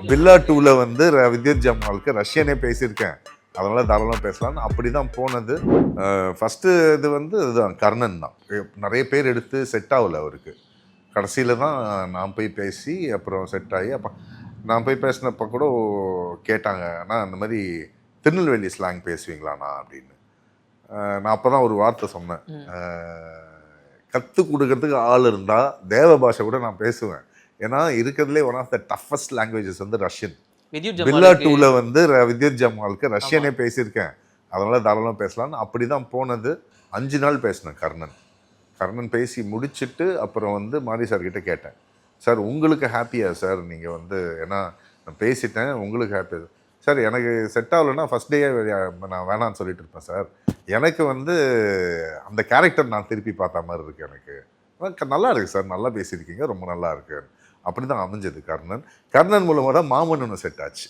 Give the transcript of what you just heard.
பில்லா 2ல வந்து வித்யுத் ஜமாலுக்கு ரஷ்யனே பேசியிருக்கேன், அதனால தாராளமாக பேசலாம்னு அப்படி தான் போனது. ஃபஸ்ட்டு இது வந்து இதுதான் கர்ணன் தான். நிறைய பேர் எடுத்து செட் ஆகல அவருக்கு. கடைசியில் தான் நான் போய் பேசி அப்புறம் செட் ஆகி அப்போ நான் போய் பேசினப்போ கூட கேட்டாங்க, அண்ணா அந்த மாதிரி திருநெல்வேலி ஸ்லாங் பேசுவீங்களாண்ணா அப்படின்னு. நான் அப்போ தான் ஒரு வார்த்தை சொன்னேன், கற்றுக் கொடுக்கறதுக்கு ஆள் இருந்தால் தேவ பாஷை கூட நான் பேசுவேன். ஏன்னா இருக்கிறதுலே one of the toughest languages வந்து ரஷ்யன். பில்லா 2ல வந்து வித்யுத் ஜமாலுக்கு ரஷ்யனே பேசியிருக்கேன், அதனால தாராளமாக பேசலாம்னு அப்படி தான் போனது. 5 நாள் பேசினேன் கர்ணன் பேசி முடிச்சுட்டு அப்புறம் வந்து மாரி சார்கிட்ட கேட்டேன், சார் உங்களுக்கு ஹாப்பியா சார், நீங்கள் வந்து ஏன்னா நான் பேசிட்டேன் உங்களுக்கு ஹாப்பியா சார், எனக்கு செட் ஆகலைன்னா ஃபஸ்ட் டேயே நான் வேணான்னு சொல்லிட்டு இருப்பேன் சார், எனக்கு வந்து அந்த கேரக்டர் நான் திருப்பி பார்த்த மாதிரி இருக்கு, எனக்கு நல்லா இருக்கு சார், நல்லா பேசியிருக்கீங்க, ரொம்ப நல்லா இருக்கு. அப்படி தான் அமைஞ்சது கர்ணன் மூலமாக தான் மாமன்னன் செட் ஆச்சு.